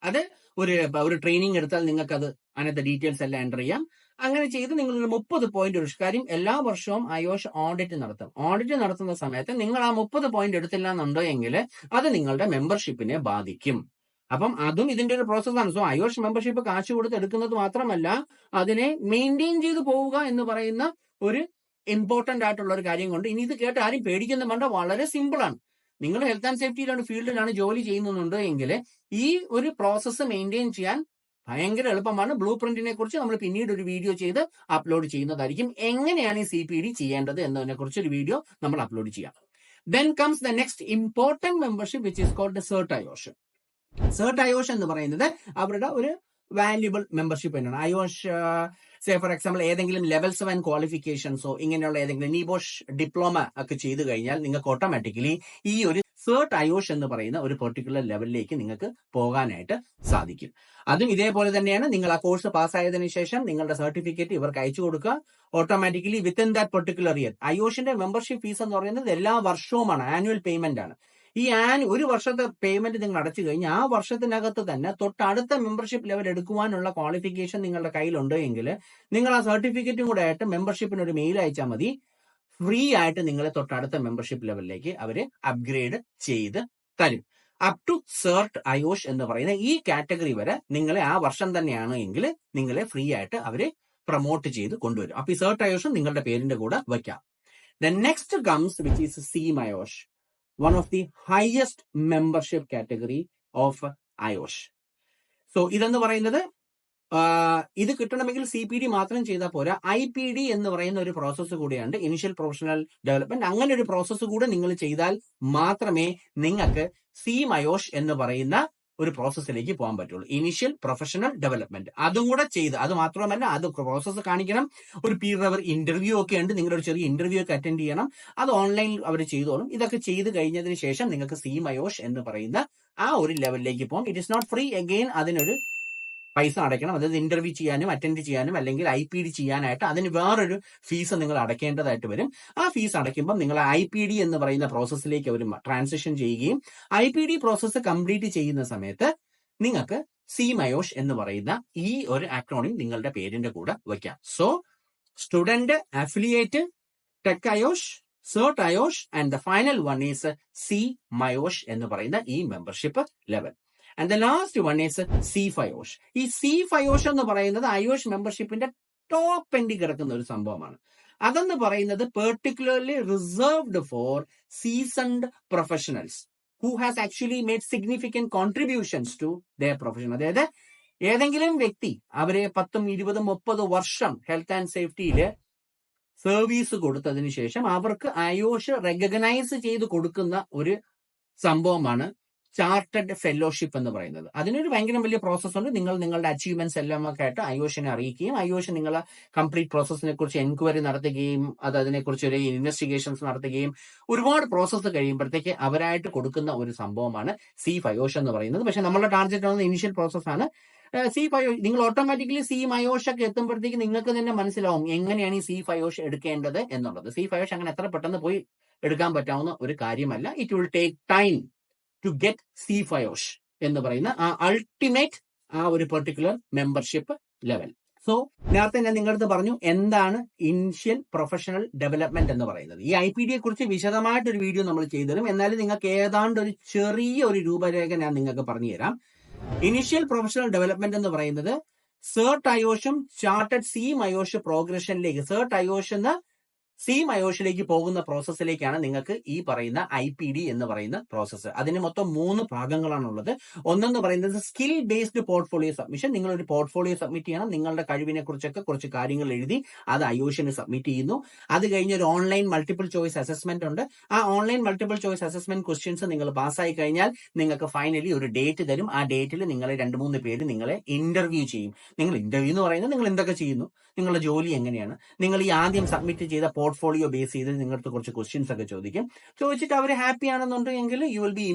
അത് ഒരു ട്രെയിനിങ് എടുത്താൽ നിങ്ങൾക്ക് അത് അതിനകത്ത് ഡീറ്റെയിൽസ് എല്ലാം എൻ്റർ ചെയ്യാം. അങ്ങനെ ചെയ്ത് നിങ്ങൾ ഒരു 30 പോയിന്റ് ഒരു കാര്യം, എല്ലാ വർഷവും IOSH ഓഡിറ്റ് നടത്തും. ഓഡിറ്റ് നടത്തുന്ന സമയത്ത് നിങ്ങൾ ആ 30 പോയിന്റ് എടുത്തില്ല എന്നുണ്ടോ എങ്കിൽ അത് നിങ്ങളുടെ മെമ്പർഷിപ്പിനെ ബാധിക്കും. അപ്പം അതും ഇതിന്റെ ഒരു പ്രോസസ്സാണ്. സോ IOSH മെമ്പർഷിപ്പ് കാശ് കൊടുത്ത് എടുക്കുന്നത് മാത്രമല്ല, അതിനെ മെയിൻറ്റെയിൻ ചെയ്ത് പോവുക എന്ന് പറയുന്ന ഒരു ഇമ്പോർട്ടന്റ് ആയിട്ടുള്ള ഒരു കാര്യം കൊണ്ട്. ഇനി ഇത് കേട്ട് ആരും പേടിക്കുന്ന വേണ്ട, വളരെ സിമ്പിൾ ആണ്. നിങ്ങൾ ഹെൽത്ത് ആൻഡ് സേഫ്റ്റിയിലാണ് ഫീൽഡിലാണ് ജോലി ചെയ്യുന്നുണ്ട് എങ്കിൽ ഈ ഒരു പ്രോസസ്സ് മെയിൻറ്റെയിൻ ചെയ്യാൻ ഭയങ്കര എളുപ്പമാണ്. ബ്ലൂ പ്രിന്റിനെ കുറിച്ച് നമ്മൾ പിന്നീട് ഒരു വീഡിയോ ചെയ്ത് അപ്ലോഡ് ചെയ്യുന്നതായിരിക്കും. എങ്ങനെയാണ് ഈ CPD ചെയ്യേണ്ടത് എന്നതിനെ കുറിച്ച് ഒരു വീഡിയോ നമ്മൾ അപ്ലോഡ് ചെയ്യാം. Then comes the next important membership which is called the CERT IOSH. CERT IOSH എന്ന് പറയുന്നത് അവരുടെ ഒരു വാല്യുബിൾ മെമ്പർഷിപ്പ് തന്നെയാണ്. IOSH സേ ഫോർ എക്സാമ്പിൾ ഏതെങ്കിലും ലെവൽ 7 ക്വാളിഫിക്കേഷൻസോ ഇങ്ങനെയുള്ള ഏതെങ്കിലും നീബോഷ് ഡിപ്ലോമ ഒക്കെ ചെയ്തു കഴിഞ്ഞാൽ നിങ്ങൾക്ക് ഓട്ടോമാറ്റിക്കലി ഈ ഒരു CERT IOSH എന്ന് പറയുന്ന ഒരു പെർട്ടിക്കുലർ ലെവലിലേക്ക് നിങ്ങൾക്ക് പോകാനായിട്ട് സാധിക്കും. അതും ഇതേപോലെ തന്നെയാണ്. നിങ്ങൾ ആ കോഴ്സ് പാസ്സായതിനു ശേഷം നിങ്ങളുടെ സർട്ടിഫിക്കറ്റ് ഇവർക്ക് അയച്ചു കൊടുക്കുക. Automatically within that particular year IOSHന്റെ മെമ്പർഷിപ്പ് ഫീസ് എന്ന് പറയുന്നത് എല്ലാ വർഷവുമാണ്, ആനുവൽ പേയ്മെന്റ് ആണ്. ഈ ഒരു വർഷത്തെ പേയ്മെന്റ് നിങ്ങൾ അടച്ചു കഴിഞ്ഞാൽ ആ വർഷത്തിനകത്ത് തന്നെ തൊട്ടടുത്ത മെമ്പർഷിപ്പ് ലെവൽ എടുക്കുവാനുള്ള ക്വാളിഫിക്കേഷൻ നിങ്ങളുടെ കയ്യിലുണ്ട് എങ്കിൽ നിങ്ങൾ ആ സർട്ടിഫിക്കറ്റും കൂടെ ആയിട്ട് മെമ്പർഷിപ്പിന് ഒരു മെയിൽ അയച്ചാൽ മതി. ഫ്രീ ആയിട്ട് നിങ്ങളെ തൊട്ടടുത്ത മെമ്പർഷിപ്പ് ലെവലിലേക്ക് അവര് അപ്ഗ്രേഡ് ചെയ്ത് തരും. അപ് ടു CERT IOSH എന്ന് പറയുന്ന ഈ കാറ്റഗറി വരെ നിങ്ങളെ ആ വർഷം തന്നെയാണ് എങ്കിൽ നിങ്ങളെ ഫ്രീ ആയിട്ട് അവര് പ്രൊമോട്ട് ചെയ്ത് കൊണ്ടുവരും. അപ്പൊ ഈ CERT IOSH നിങ്ങളുടെ പേരിന്റെ കൂടെ വയ്ക്കാം. Then next comes which is SEAM IOSH, one of the highest membership category of IOSH. So ഇതെന്ന് പറയുന്നത് ഇത് കിട്ടണമെങ്കിൽ CPD മാത്രം ചെയ്താൽ പോരാ, IPD എന്ന് പറയുന്ന ഒരു പ്രോസസ്സ് കൂടിയുണ്ട്, ഇനിഷ്യൽ പ്രൊഫഷണൽ ഡെവലപ്മെന്റ്. അങ്ങനെ ഒരു പ്രോസസ്സ് കൂടെ നിങ്ങൾ ചെയ്താൽ മാത്രമേ നിങ്ങൾക്ക് SEAM IOSH എന്ന് പറയുന്ന ഒരു പ്രോസസ്സിലേക്ക് പോകാൻ പറ്റുള്ളൂ. ഇനിഷ്യൽ പ്രൊഫഷണൽ ഡെവലപ്മെന്റ് അതും കൂടെ ചെയ്ത്, അത് മാത്രമല്ല അത് പ്രോസസ്സ് കാണിക്കണം. ഒരു പീർ അവർ ഇന്റർവ്യൂ ഒക്കെ ഉണ്ട്, നിങ്ങളൊരു ചെറിയ ഇന്റർവ്യൂ ഒക്കെ അറ്റൻഡ് ചെയ്യണം. അത് ഓൺലൈനിൽ അവർ ചെയ്തോളും. ഇതൊക്കെ ചെയ്ത് കഴിഞ്ഞതിന് ശേഷം നിങ്ങൾക്ക് SEAM IOSH എന്ന് പറയുന്ന ആ ഒരു ലെവലിലേക്ക് പോകാം. It is not free, again അതിനൊരു പൈസ അടയ്ക്കണം. അതായത് ഇന്റർവ്യൂ ചെയ്യാനും അറ്റൻഡ് ചെയ്യാനും അല്ലെങ്കിൽ IPD ചെയ്യാനായിട്ട് അതിന് വേറൊരു ഫീസ് നിങ്ങൾ അടയ്ക്കേണ്ടതായിട്ട് വരും. ആ ഫീസ് അടയ്ക്കുമ്പോൾ നിങ്ങൾ IPD എന്ന് പറയുന്ന പ്രോസസ്സിലേക്ക് അവർ ട്രാൻസിഷൻ ചെയ്യുകയും IPD പ്രോസസ്സ് കംപ്ലീറ്റ് ചെയ്യുന്ന സമയത്ത് നിങ്ങൾക്ക് SEAM IOSH എന്ന് പറയുന്ന ഈ ഒരു അക്രോണിം നിങ്ങളുടെ പേരിന്റെ കൂടെ വയ്ക്കാം. So student, affiliate, tech IOSH, CERT IOSH and the final one is SEAM IOSH എന്ന് പറയുന്ന ഈ membership level. And the last one is CEAF IOSH. ഈ CEAF IOSH എന്ന് പറയുന്നത് IOSH മെമ്പർഷിപ്പിന്റെ ടോപ്പ് എൻഡിൽ കിടക്കുന്ന ഒരു സംഭവമാണ്. അതെന്ന് പറയുന്നത് particularly reserved for seasoned professionals. who has actually made significant contributions to their profession. അതായത് ഏതെങ്കിലും വ്യക്തി അവരെ 10, 20, 30 വർഷം ഹെൽത്ത് ആൻഡ് സേഫ്റ്റിയില് സർവീസ് കൊടുത്തതിന് ശേഷം അവർക്ക് അയോഷ് റെക്കഗ്നൈസ് ചെയ്ത് കൊടുക്കുന്ന ഒരു സംഭവമാണ് ചാർട്ടഡ് ഫെലോഷിപ്പ് എന്ന് പറയുന്നത്. അതിനൊരു ഭയങ്കര വലിയ പ്രോസസ് ഉണ്ട്. നിങ്ങൾ നിങ്ങളുടെ അച്ചീവ്മെന്റ്സ് എല്ലാം ഒക്കെ ആയിട്ട് അയോഷിനെ അറിയിക്കുകയും അയോഷ് നിങ്ങളെ കംപ്ലീറ്റ് പ്രോസസ്സിനെ കുറിച്ച് എൻക്വയറി നടത്തുകയും അതിനെക്കുറിച്ച് ഒരു ഇൻവെസ്റ്റിഗേഷൻസ് നടത്തുകയും ഒരുപാട് പ്രോസസ്സ് കഴിയുമ്പോഴത്തേക്ക് അവരായിട്ട് കൊടുക്കുന്ന ഒരു സംഭവമാണ് C5OSH എന്ന് പറയുന്നത്. പക്ഷെ നമ്മളുടെ ടാർഗറ്റ് ആവുന്ന ഇനിഷ്യൽ പ്രോസസ്സാണ് C5OSH. നിങ്ങൾ ഓട്ടോമാറ്റിക്കലി C5OSH ഒക്കെ എത്തുമ്പോഴത്തേക്ക് നിങ്ങൾക്ക് തന്നെ മനസ്സിലാവും എങ്ങനെയാണ് ഈ C5OSH എടുക്കേണ്ടത് എന്നുള്ളത്. C5OSH അങ്ങനെ എത്ര പെട്ടെന്ന് പോയി എടുക്കാൻ പറ്റാവുന്ന ഒരു കാര്യമല്ല. It will take time to get C5OSH എന്ന് പറയുന്ന ആ അൾട്ടിമേറ്റ് ഒരു പെർട്ടിക്കുലർ മെമ്പർഷിപ്പ് ലെവൽ. സോ നേരത്തെ ഞാൻ നിങ്ങളടുത്ത് പറഞ്ഞു എന്താണ് ഇനിഷ്യൽ പ്രൊഫഷണൽ ഡെവലപ്മെന്റ് എന്ന് പറയുന്നത്. ഈ IPD കുറിച്ച് വിശദമായിട്ടൊരു വീഡിയോ നമ്മൾ ചെയ്തുതരും. എന്നാലും നിങ്ങൾക്ക് ഏതാണ്ട് ഒരു ചെറിയ ഒരു രൂപരേഖ ഞാൻ നിങ്ങൾക്ക് പറഞ്ഞു തരാം. ഇനിഷ്യൽ പ്രൊഫഷണൽ ഡെവലപ്മെന്റ് എന്ന് പറയുന്നത് CERT IOSHും ചാർട്ടഡ് C5OSH പ്രോഗ്രഷനിലേക്ക് CERT IOSH എന്ന C5OSHിലേക്ക് പോകുന്ന പ്രോസസ്സിലേക്കാണ് നിങ്ങൾക്ക് ഈ പറയുന്ന IPD എന്ന് പറയുന്ന പ്രോസസ്സ്. അതിന് മൊത്തം 3 ഭാഗങ്ങളാണുള്ളത്. ഒന്നെന്ന് പറയുന്നത് സ്കിൽ ബേസ്ഡ് പോർട്ട്ഫോളിയോ സബ്മിഷൻ. നിങ്ങളൊരു പോർട്ട്ഫോളിയോ സബ്മിറ്റ് ചെയ്യണം. നിങ്ങളുടെ കഴിവിനെ കുറിച്ചൊക്കെ കുറച്ച് കാര്യങ്ങൾ എഴുതി അത് IOSHന് സബ്മിറ്റ് ചെയ്യുന്നു. അത് കഴിഞ്ഞ് ഒരു ഓൺലൈൻ മൾട്ടിപ്പിൾ ചോയ്സ് അസസ്മെന്റ് ഉണ്ട്. ആ online multiple choice assessment questions നിങ്ങൾ പാസ്സായി കഴിഞ്ഞാൽ നിങ്ങൾക്ക് ഫൈനലി ഒരു ഡേറ്റ് തരും. ആ ഡേറ്റിൽ നിങ്ങളെ 2-3 പേര് നിങ്ങളെ ഇന്റർവ്യൂ ചെയ്യും. നിങ്ങൾ ഇന്റർവ്യൂ എന്ന് പറയുന്നത് നിങ്ങൾ എന്തൊക്കെ ചെയ്യുന്നു, നിങ്ങളുടെ ജോലി എങ്ങനെയാണ്, നിങ്ങൾ ഈ ആദ്യം സബ്മിറ്റ് ചെയ്ത പോർട്ട്ഫോളിയോ ബേസ് ചെയ്ത് നിങ്ങൾക്ക് കുറച്ച് ക്വസ്റ്റ്യൻസ് ഒക്കെ ചോദിക്കും. ചോദിച്ചിട്ട് അവർ ഹാപ്പി ആണെന്നുണ്ടെങ്കിൽ you will be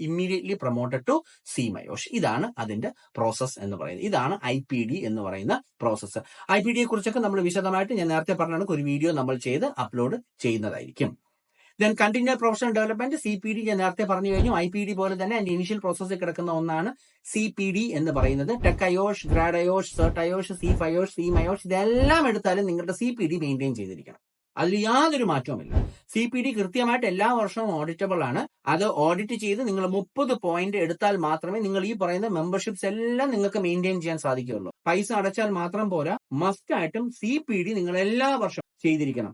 immediately promoted to C5OSH. ഇതാണ് അതിന്റെ പ്രോസസ് എന്ന് പറയുന്നത്. ഇതാണ് IPD എന്ന് പറയുന്ന പ്രോസസ്സ്. IPD കുറിച്ചൊക്കെ നമ്മൾ വിശദമായിട്ട് ഞാൻ നേരത്തെ പറഞ്ഞ ഒരു വീഡിയോ നമ്മൾ ചെയ്ത് അപ്ലോഡ് ചെയ്യുന്നതായിരിക്കും. Then continuous professional development CPD ഞാൻ നേരത്തെ പറഞ്ഞു കഴിഞ്ഞു. IPD പോലെ തന്നെ അതിന്റെ ഇനീഷ്യൽ പ്രോസസ്സിൽ കിടക്കുന്ന ഒന്നാണ് CPD എന്ന് പറയുന്നത്. Tech IOSH, grad IOSH, CERT IOSH, C5OSH, C5OSH ഇതെല്ലാം എടുത്താലും നിങ്ങളുടെ CPD മെയിൻറ്റെയിൻ ചെയ്തിരിക്കണം. അതിൽ യാതൊരു മാറ്റവുമില്ല. CPD കൃത്യമായിട്ട് എല്ലാ വർഷവും ഓഡിറ്റബിൾ ആണ്. അത് ഓഡിറ്റ് ചെയ്ത് നിങ്ങൾ 30 പോയിന്റ് എടുത്താൽ മാത്രമേ നിങ്ങൾ ഈ പറയുന്ന മെമ്പർഷിപ്സ് എല്ലാം നിങ്ങൾക്ക് മെയിൻറ്റെയിൻ ചെയ്യാൻ സാധിക്കുകയുള്ളൂ. പൈസ അടച്ചാൽ മാത്രം പോരാ, മസ്റ്റ് ആയിട്ടും CPD നിങ്ങൾ എല്ലാ വർഷവും ചെയ്തിരിക്കണം.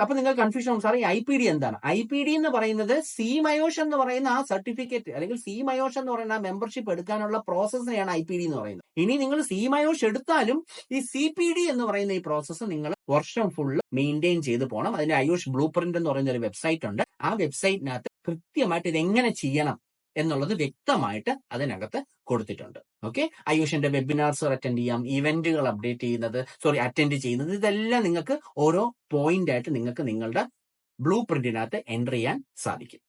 അപ്പൊ നിങ്ങൾ കൺഫ്യൂഷൻ ആവും, സാറേ ഈ IPD എന്താണ്? IPD എന്ന് പറയുന്നത് C5OSH എന്ന് പറയുന്ന ആ സർട്ടിഫിക്കറ്റ് അല്ലെങ്കിൽ C5OSH എന്ന് പറയുന്ന ആ മെമ്പർഷിപ്പ് എടുക്കാനുള്ള പ്രോസസ്സിനെയാണ് IPD എന്ന് പറയുന്നത്. ഇനി നിങ്ങൾ C5OSH എടുത്താലും ഈ CPD എന്ന് പറയുന്ന ഈ പ്രോസസ്സ് നിങ്ങൾ വർഷം ഫുള്ള് മെയിൻറ്റെയിൻ ചെയ്ത് പോകണം. അതിന്റെ IOSH ബ്ലൂ പ്രിന്റ് എന്ന് പറയുന്ന ഒരു വെബ്സൈറ്റ് ഉണ്ട്. ആ വെബ്സൈറ്റിനകത്ത് കൃത്യമായിട്ട് ഇത് എങ്ങനെ ചെയ്യണം എന്നുള്ളത് വ്യക്തമായിട്ട് അതിനകത്ത് കൊടുത്തിട്ടുണ്ട്. ഓക്കെ, IOSHന്റെ വെബിനാർസ് അറ്റൻഡ് ചെയ്യാം, ഇവന്റുകൾ അറ്റൻഡ് ചെയ്യുന്നത്, ഇതെല്ലാം നിങ്ങൾക്ക് ഓരോ പോയിന്റ് ആയിട്ട് നിങ്ങൾക്ക് നിങ്ങളുടെ ബ്ലൂ പ്രിന്റിനകത്ത് എൻ്റർ ചെയ്യാൻ സാധിക്കും.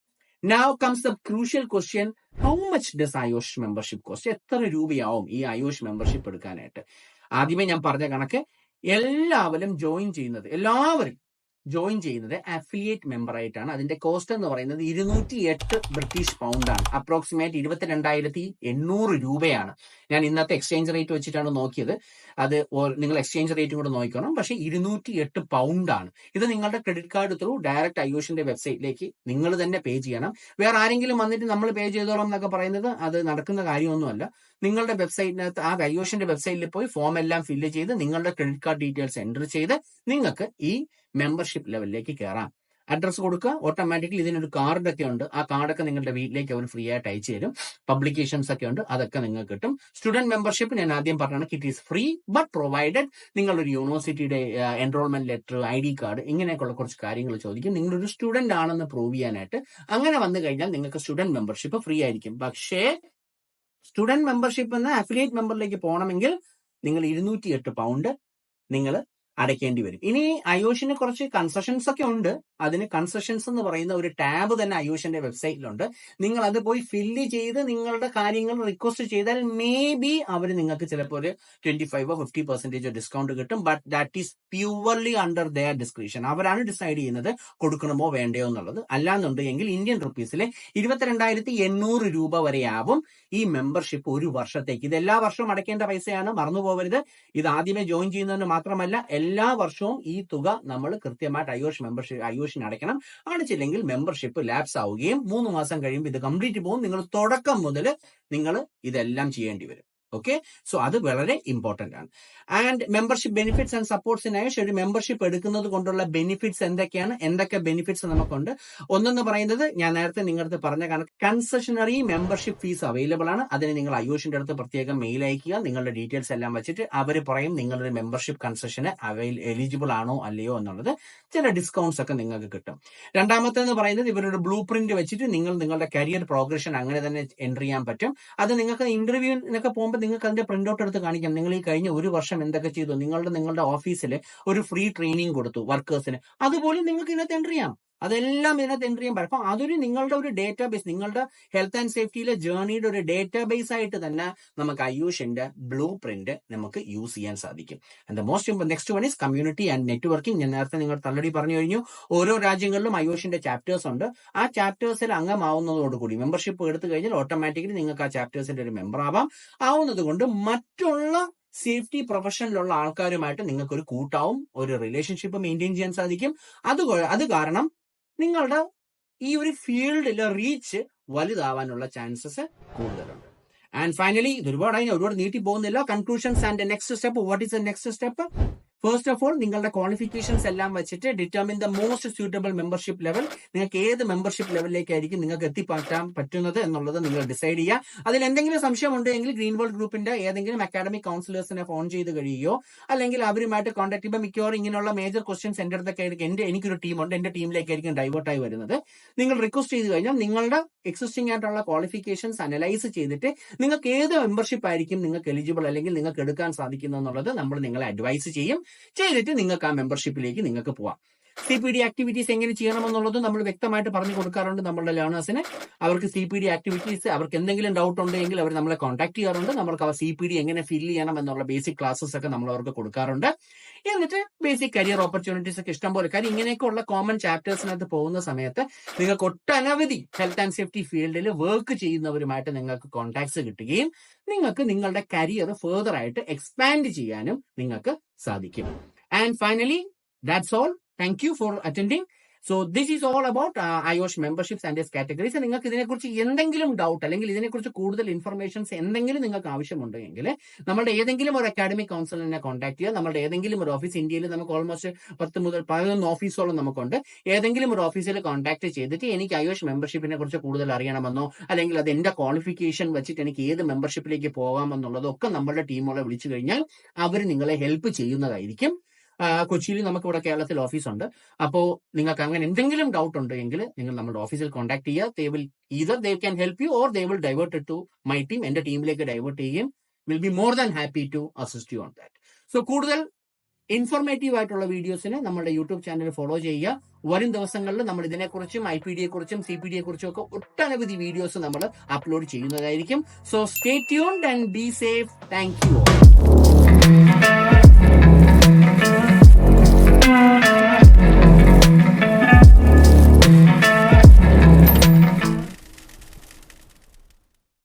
Now comes the crucial question, how much does IOSH membership cost? എത്ര രൂപയാവും ഈ IOSH മെമ്പർഷിപ്പ് എടുക്കാനായിട്ട്? ആദ്യമേ ഞാൻ പറഞ്ഞ കണക്ക് എല്ലാവരും ജോയിൻ ചെയ്യുന്നത് അഫിലിയേറ്റ് മെമ്പർ ആയിട്ടാണ്. അതിന്റെ കോസ്റ്റ് എന്ന് പറയുന്നത് 208 ബ്രിട്ടീഷ് പൗണ്ടാണ്. അപ്രോക്സിമേറ്റ് 22,800 രൂപയാണ്. ഞാൻ ഇന്നത്തെ എക്സ്ചേഞ്ച് റേറ്റ് വെച്ചിട്ടാണ് നോക്കിയത്. അത് നിങ്ങൾ എക്സ്ചേഞ്ച് റേറ്റും കൂടെ നോക്കണം. പക്ഷേ 208 പൗണ്ടാണ്. ഇത് നിങ്ങളുടെ ക്രെഡിറ്റ് കാർഡ് ത്രൂ ഡയറക്റ്റ് IOSHന്റെ വെബ്സൈറ്റിലേക്ക് നിങ്ങൾ തന്നെ പേ ചെയ്യണം. വേറെ ആരെങ്കിലും വന്നിട്ട് നമ്മൾ പേ ചെയ്തോളാം എന്നൊക്കെ പറയുന്നത് അത് നടക്കുന്ന കാര്യമൊന്നുമല്ല. നിങ്ങളുടെ വെബ്സൈറ്റിനകത്ത് ആ IOSHന്റെ വെബ്സൈറ്റിൽ പോയി ഫോം എല്ലാം ഫില്ല് ചെയ്ത് നിങ്ങളുടെ ക്രെഡിറ്റ് കാർഡ് ഡീറ്റെയിൽസ് എൻ്റർ ചെയ്ത് നിങ്ങൾക്ക് ഈ മെമ്പർഷിപ്പ് ലെവലിലേക്ക് കയറാം. അഡ്രസ് കൊടുക്കുക, ഓട്ടോമാറ്റിക്കലി ഇതിനൊരു കാർഡൊക്കെ ഉണ്ട്. ആ കാർഡൊക്കെ നിങ്ങളുടെ വീട്ടിലേക്ക് അവർ ഫ്രീ ആയിട്ട് അയച്ചു തരും. പബ്ലിക്കേഷൻസ് ഒക്കെ ഉണ്ട്, അതൊക്കെ നിങ്ങൾക്ക് കിട്ടും. സ്റ്റുഡന്റ് മെമ്പർഷിപ്പ് ഞാൻ ആദ്യം പറഞ്ഞാണ്, it is free but provided നിങ്ങളൊരു യൂണിവേഴ്സിറ്റിയുടെ എൻറോൾമെന്റ് ലെറ്റർ, ID കാർഡ്, ഇങ്ങനെയൊക്കെയുള്ള കുറച്ച് കാര്യങ്ങൾ ചോദിക്കും. നിങ്ങളൊരു സ്റ്റുഡന്റ് ആണെന്ന് പ്രൂവ് ചെയ്യാനായിട്ട്. അങ്ങനെ വന്നു കഴിഞ്ഞാൽ നിങ്ങൾക്ക് സ്റ്റുഡന്റ് മെമ്പർഷിപ്പ് ഫ്രീ ആയിരിക്കും. പക്ഷേ സ്റ്റുഡന്റ് മെമ്പർഷിപ്പ് എന്ന അഫിലിയേറ്റ് മെമ്പറിലേക്ക് പോകണമെങ്കിൽ നിങ്ങൾ 208 പൗണ്ട് നിങ്ങൾ അടയ്ക്കേണ്ടി വരും. ഇനി IOSHന് കുറച്ച് കൺസെഷൻസ് ഒക്കെ ഉണ്ട്. അതിന് കൺസെഷൻസ് എന്ന് പറയുന്ന ഒരു ടാബ് തന്നെ IOSHന്റെ വെബ്സൈറ്റിലുണ്ട്. നിങ്ങൾ അത് പോയി ഫില്ല് ചെയ്ത് നിങ്ങളുടെ കാര്യങ്ങൾ റിക്വസ്റ്റ് ചെയ്താൽ മേ ബി അവർ നിങ്ങൾക്ക് ചിലപ്പോൾ ഒരു 25-50% ഡിസ്കൗണ്ട് കിട്ടും. But that is purely under their description. അവരാണ് ഡിസൈഡ് ചെയ്യുന്നത് കൊടുക്കണമോ വേണ്ടയോ എന്നുള്ളത്. അല്ലാന്നുണ്ടെങ്കിൽ ഇന്ത്യൻ റുപ്പീസിലെ 22,800 രൂപ വരെയാവും ഈ മെമ്പർഷിപ്പ് ഒരു വർഷത്തേക്ക്. ഇത് എല്ലാ വർഷവും അടയ്ക്കേണ്ട പൈസയാണ്, മറന്നു പോകരുത്. ഇത് ആദ്യമേ ജോയിൻ ചെയ്യുന്നതിന് മാത്രമല്ല എല്ലാ വർഷവും ഈ തുക നമ്മൾ കൃത്യമായിട്ട് IOSHന് അടയ്ക്കണം. അടച്ചില്ലെങ്കിൽ മെമ്പർഷിപ്പ് ലാപ്സ് ആവുകയും 3 മാസം കഴിയുമ്പോൾ ഇത് കംപ്ലീറ്റ് പോകും. നിങ്ങൾ തുടക്കം മുതൽ നിങ്ങൾ ഇതെല്ലാം ചെയ്യേണ്ടി വരും. ഓക്കെ, സോ അത് വളരെ ഇമ്പോർട്ടന്റ് ആണ്. ആൻഡ് മെമ്പർഷിപ്പ് ബെനിഫിറ്റ്സ് ആൻഡ് സപ്പോർട്ട്സിനായി ഒരു മെമ്പർഷിപ്പ് എടുക്കുന്നത് കൊണ്ടുള്ള ബെനിഫിറ്റ്സ് എന്തൊക്കെയാണ്, എന്തൊക്കെ ബെനിഫിറ്റ്സ് നമുക്കുണ്ട്. ഒന്നെന്ന് പറയുന്നത് ഞാൻ നേരത്തെ നിങ്ങളുടെ പറഞ്ഞ കാരണം കൺസെഷണറി മെമ്പർഷിപ്പ് ഫീസ് അവൈലബിൾ ആണ്. അതിന് നിങ്ങൾ അയോഷിന്റെ അടുത്ത് പ്രത്യേകം മെയിൽ അയക്കുക, നിങ്ങളുടെ ഡീറ്റെയിൽസ് എല്ലാം വെച്ചിട്ട് അവർ പറയും നിങ്ങളുടെ മെമ്പർഷിപ്പ് കൺസെഷന് എലിജിബിൾ ആണോ അല്ലയോ എന്നുള്ളത്. ചില ഡിസ്കൗണ്ട്സ് ഒക്കെ നിങ്ങൾക്ക് കിട്ടും. രണ്ടാമത്തേന്ന് പറയുന്നത് ഇവരുടെ ബ്ലൂ പ്രിന്റ് വെച്ചിട്ട് നിങ്ങളുടെ കരിയർ പ്രോഗ്രഷൻ അങ്ങനെ തന്നെ എൻട്രി ചെയ്യാൻ പറ്റും. അത് നിങ്ങൾക്ക് ഇന്റർവ്യൂവിനൊക്കെ പോകുമ്പോൾ നിങ്ങൾക്ക് അതിന്റെ പ്രിന്റ് ഔട്ട് എടുത്ത് കാണിക്കാം. നിങ്ങൾ ഈ കഴിഞ്ഞ ഒരു വർഷം എന്തൊക്കെ ചെയ്തു, നിങ്ങളുടെ ഓഫീസിൽ ഒരു ഫ്രീ ട്രെയിനിങ് കൊടുത്തു വർക്കേഴ്സിന്, അതുപോലെ നിങ്ങൾക്ക് ഇതിനകത്ത് എൻട്രി ചെയ്യാം. അതെല്ലാം ഇതിനകത്ത് എൻട്രി ചെയ്യാൻ പറ്റും. അപ്പൊ അതൊരു നിങ്ങളുടെ ഒരു ഡേറ്റാബേസ്, നിങ്ങളുടെ ഹെൽത്ത് ആൻഡ് സേഫ്റ്റിയിലെ ജേർണിയുടെ ഒരു ഡേറ്റാബേസ് ആയിട്ട് തന്നെ നമുക്ക് അയൂഷിന്റെ ബ്ലൂ പ്രിന്റ് നമുക്ക് യൂസ് ചെയ്യാൻ സാധിക്കും. And most next one is community and networking. ഞാൻ നേരത്തെ നിങ്ങൾ തള്ളടി പറഞ്ഞു കഴിഞ്ഞു. ഓരോ രാജ്യങ്ങളിലും അയൂഷിന്റെ ചാപ്റ്റേഴ്സ് ഉണ്ട്. ആ ചാപ്റ്റേഴ്സിൽ അംഗമാവുന്നതോടുകൂടി മെമ്പർഷിപ്പ് എടുത്തു കഴിഞ്ഞാൽ ഓട്ടോമാറ്റിക്കലി നിങ്ങൾക്ക് ആ ചാപ്റ്റേഴ്സിന്റെ ഒരു മെമ്പർ ആവുന്നത് കൊണ്ട് മറ്റുള്ള സേഫ്റ്റി പ്രൊഫഷനിലുള്ള ആൾക്കാരുമായിട്ട് നിങ്ങൾക്ക് ഒരു കൂട്ടാവും, ഒരു റിലേഷൻഷിപ്പ് മെയിൻറ്റെയിൻ ചെയ്യാൻ സാധിക്കും. അത് കാരണം നിങ്ങളുടെ ഈ ഒരു ഫീൽഡിലെ റീച്ച് വലുതാവാനുള്ള ചാൻസസ് കൂടുതലുണ്ട്. ആൻഡ് ഫൈനലി ഇത് ഒരുപാട് നീട്ടി പോകുന്നില്ല. Conclusions and next step. What is the next step? First of all നിങ്ങളുടെ ക്വാളിഫിക്കേഷൻസ് എല്ലാം വെച്ചിട്ട് determine the most suitable membership level. നിങ്ങൾക്ക് ഏത് മെമ്പർഷിപ്പ് ലെവലിലേക്കായിരിക്കും നിങ്ങൾക്ക് എത്തിപ്പാറ്റാൻ പറ്റുന്നത് എന്നുള്ളത് നിങ്ങൾ ഡിസൈഡ് ചെയ്യുക. അതിൽ എന്തെങ്കിലും സംശയം ഉണ്ടെങ്കിൽ ഗ്രീൻ വേൾഡ് ഗ്രൂപ്പിന്റെ ഏതെങ്കിലും അക്കാഡമിക് കൗൺസിലേഴ്സിനെ ഫോൺ ചെയ്ത് കഴിയുകയോ അല്ലെങ്കിൽ അവരുമായിട്ട് കോൺടാക്ട് ചെയ്യുമ്പോൾ മിക്കവാറും ഇങ്ങനെയുള്ള മേജർ ക്വസ്റ്റ്യൻസ് എൻ്റെ അടുത്തൊക്കെ ആയിരിക്കും. എനിക്കൊരു ടീമുണ്ട്, എന്റെ ടീമിലേക്കായിരിക്കും ഡൈവേർട്ടായി വരുന്നത്. നിങ്ങൾ റിക്വസ്റ്റ് ചെയ്ത് കഴിഞ്ഞാൽ നിങ്ങളുടെ എക്സിസ്റ്റിംഗ് ആയിട്ടുള്ള ക്വാളിഫിക്കേഷൻസ് അനലൈസ് ചെയ്തിട്ട് നിങ്ങൾക്ക് ഏത് മെമ്പർഷിപ്പ് ആയിരിക്കും നിങ്ങൾക്ക് എലിജിബിൾ അല്ലെങ്കിൽ നിങ്ങൾക്ക് എടുക്കാൻ സാധിക്കുന്നത് എന്നുള്ളത് നമ്മൾ നിങ്ങളെ അഡ്വൈസ് ചെയ്തിട്ട് നിങ്ങൾക്ക് ആ മെമ്പർഷിപ്പിലേക്ക് നിങ്ങൾക്ക് പോവാം. CPD ആക്ടിവിറ്റീസ് എങ്ങനെ ചെയ്യണമെന്നുള്ളത് നമ്മൾ വ്യക്തമായിട്ട് പറഞ്ഞു കൊടുക്കാറുണ്ട് നമ്മളുടെ ലേണേഴ്സിന്. അവർക്ക് CPD ആക്ടിവിറ്റീസ് അവർക്ക് എന്തെങ്കിലും ഡൗട്ട് ഉണ്ടെങ്കിൽ അവർ നമ്മളെ കോൺടാക്ട് ചെയ്യാറുണ്ട്. നമ്മൾക്ക് അവർ CPD എങ്ങനെ ഫിൽ ചെയ്യണം എന്നുള്ള ബേസിക് ക്ലാസ്സസ് ഒക്കെ നമ്മൾ അവർക്ക് കൊടുക്കാറുണ്ട്. എന്നിട്ട് ബേസിക് കരിയർ ഓപ്പർച്യൂണിറ്റീസ് ഒക്കെ ഇഷ്ടംപോലെ. കാര്യം ഇങ്ങനെയൊക്കെ ഉള്ള കോമൺ ചാപ്റ്റേഴ്സിനകത്ത് പോകുന്ന സമയത്ത് നിങ്ങൾക്ക് ഒട്ടനവധി ഹെൽത്ത് ആൻഡ് സേഫ്റ്റി ഫീൽഡിൽ വർക്ക് ചെയ്യുന്നവരുമായിട്ട് നിങ്ങൾക്ക് കോൺടാക്ട്സ് കിട്ടുകയും നിങ്ങൾക്ക് നിങ്ങളുടെ കരിയർ ഫെർദർ ആയിട്ട് എക്സ്പാൻഡ് ചെയ്യാനും നിങ്ങൾക്ക് സാധിക്കും. And finally that's all. Thank you for attending. So this is all about IOSH memberships and its categories. നിങ്ങൾക്ക് ഇതിനെക്കുറിച്ച് എന്തെങ്കിലും ഡൗട്ട് അല്ലെങ്കിൽ ഇതിനെക്കുറിച്ച് കൂടുതൽ ഇൻഫർമേഷൻസ് എന്തെങ്കിലും നിങ്ങൾക്ക് ആവശ്യമുണ്ടെങ്കിൽ നമ്മുടെ ഏതെങ്കിലും ഒരു അക്കാഡമിക് കൗൺസിലിനെ കോൺടാക്ട് ചെയ്യുക. നമ്മുടെ ഏതെങ്കിലും ഒരു ഓഫീസ്, ഇന്ത്യയിൽ നമുക്ക് ഓൾമോസ്റ്റ് 10 മുതൽ 11 ഓഫീസോളം നമുക്കുണ്ട്. ഏതെങ്കിലും ഒരു ഓഫീസിൽ കോൺടാക്ട് ചെയ്തിട്ട് എനിക്ക് IOSH മെമ്പർഷിപ്പിനെ കുറിച്ച് കൂടുതൽ അറിയണമെന്നോ അല്ലെങ്കിൽ അത് എന്റെ ക്വാളിഫിക്കേഷൻ വെച്ചിട്ട് എനിക്ക് ഏത് മെമ്പർഷിപ്പിലേക്ക് പോകാമെന്നുള്ളതൊക്കെ നമ്മുടെ ടീമുകളെ വിളിച്ചു കഴിഞ്ഞാൽ അവർ നിങ്ങളെ ഹെൽപ്പ് ചെയ്യുന്നതായിരിക്കും. കൊച്ചിയിൽ നമുക്ക് ഇവിടെ കേരളത്തിൽ ഓഫീസുണ്ട്. അപ്പോൾ നിങ്ങൾക്ക് അങ്ങനെ എന്തെങ്കിലും ഡൗട്ട് ഉണ്ടെങ്കിൽ നിങ്ങൾ നമ്മുടെ ഓഫീസിൽ കോൺടാക്ട് ചെയ്യുക. they can help you or they will divert it to my team. എന്റെ ടീമിലേക്ക് ഡൈവേർട്ട് ചെയ്യുകയും will be more than happy to assist you on that. So കൂടുതൽ ഇൻഫോർമേറ്റീവ് ആയിട്ടുള്ള വീഡിയോസിന് നമ്മുടെ യൂട്യൂബ് ചാനൽ ഫോളോ ചെയ്യുക. വരും ദിവസങ്ങളിൽ നമ്മൾ ഇതിനെക്കുറിച്ചും IPD യെക്കുറിച്ചും CPD യെക്കുറിച്ചും ഒക്കെ ഒട്ടനവധി വീഡിയോസ് നമ്മൾ അപ്ലോഡ് ചെയ്യുന്നതായിരിക്കും. So stay tuned and be safe. Thank you.